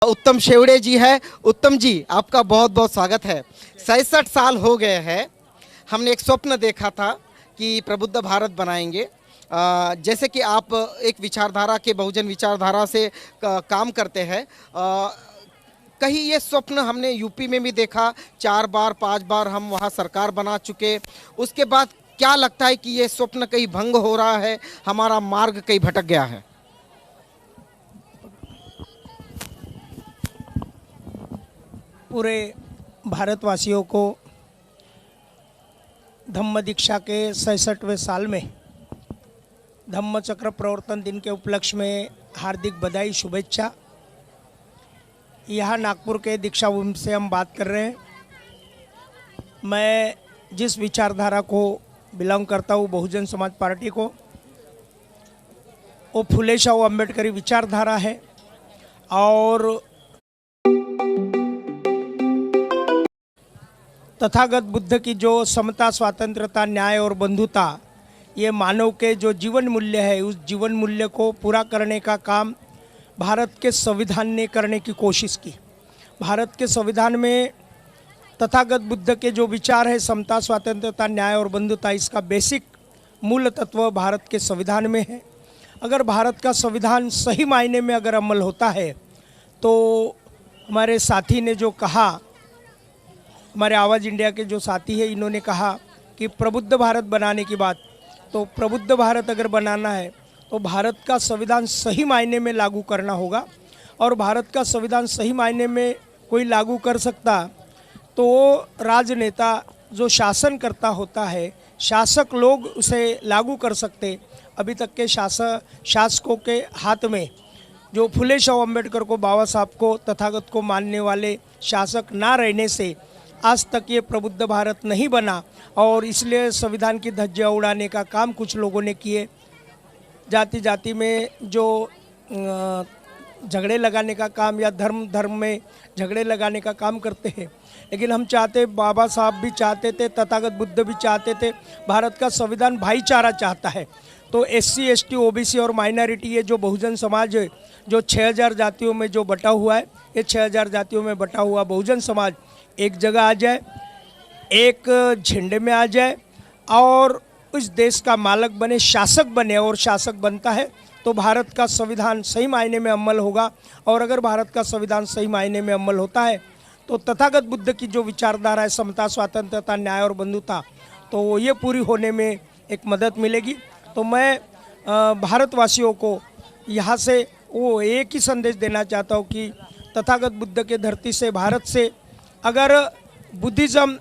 उत्तम शेवड़े जी है। उत्तम जी, आपका बहुत बहुत स्वागत है। 67 साल हो गए हैं। हमने एक स्वप्न देखा था कि प्रबुद्ध भारत बनाएंगे। जैसे कि आप एक विचारधारा के, बहुजन विचारधारा से काम करते हैं, कहीं ये स्वप्न हमने यूपी में भी देखा, 4 बार 5 बार हम वहाँ सरकार बना चुके। उसके बाद क्या लगता है कि ये स्वप्न कहीं भंग हो रहा है, हमारा मार्ग कहीं भटक गया है? पूरे भारतवासियों को धम्म दीक्षा के 66वें साल में धम्म चक्र प्रवर्तन दिन के उपलक्ष्य में हार्दिक बधाई, शुभेच्छा। यहाँ नागपुर के दीक्षा भूमि से हम बात कर रहे हैं। मैं जिस विचारधारा को बिलोंग करता हूँ, बहुजन समाज पार्टी को, वो फुले शाह अम्बेडकरी विचारधारा है। और तथागत बुद्ध की जो समता, स्वातंत्रता, न्याय और बंधुता, ये मानव के जो जीवन मूल्य है, उस जीवन मूल्य को पूरा करने का काम भारत के संविधान ने करने की कोशिश की। भारत के संविधान में तथागत बुद्ध के जो विचार है, समता, स्वातंत्रता, न्याय और बंधुता, इसका बेसिक मूल तत्व भारत के संविधान में है। अगर भारत का संविधान सही मायने में अगर अमल होता है तो हमारे साथी ने जो कहा, हमारे आवाज़ इंडिया के जो साथी है, इन्होंने कहा कि प्रबुद्ध भारत बनाने की बात, तो प्रबुद्ध भारत अगर बनाना है तो भारत का संविधान सही मायने में लागू करना होगा। और भारत का संविधान सही मायने में कोई लागू कर सकता तो राजनेता जो शासन करता होता है, शासक लोग उसे लागू कर सकते। अभी तक के शासकों के हाथ में जो फुले शाह अम्बेडकर को, बाबा साहब को, तथागत को मानने वाले शासक ना रहने से आज तक ये प्रबुद्ध भारत नहीं बना। और इसलिए संविधान की धज्जियां उड़ाने का काम कुछ लोगों ने किए। जाति जाति में जो झगड़े लगाने का काम, या धर्म धर्म में झगड़े लगाने का काम करते हैं। लेकिन हम चाहते, बाबा साहब भी चाहते थे, तथागत बुद्ध भी चाहते थे, भारत का संविधान भाईचारा चाहता है। तो SC, ST, OBC और माइनॉरिटी, ये जो बहुजन समाज है, जो 6000 जातियों में जो बटा हुआ है, ये 6000 जातियों में बटा हुआ बहुजन समाज एक जगह आ जाए, एक झंडे में आ जाए और उस देश का मालिक बने, शासक बने। और शासक बनता है तो भारत का संविधान सही मायने में अमल होगा। और अगर भारत का संविधान सही मायने में अमल होता है तो तथागत बुद्ध की जो विचारधारा है, समता, स्वातंत्रता, न्याय और बंधुता, तो ये पूरी होने में एक मदद मिलेगी। तो मैं भारतवासियों को यहाँ से वो एक ही संदेश देना चाहता हूँ कि तथागत बुद्ध के धरती से, भारत से अगर बुद्धिज़्म,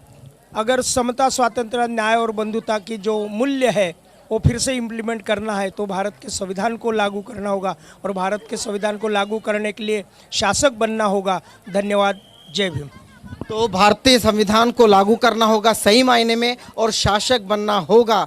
अगर समता, स्वातंत्र, न्याय और बंधुता की जो मूल्य है वो फिर से इम्प्लीमेंट करना है तो भारत के संविधान को लागू करना होगा। और भारत के संविधान को लागू करने के लिए शासक बनना होगा। धन्यवाद। जय भीम। तो भारतीय संविधान को लागू करना होगा सही मायने में और शासक बनना होगा।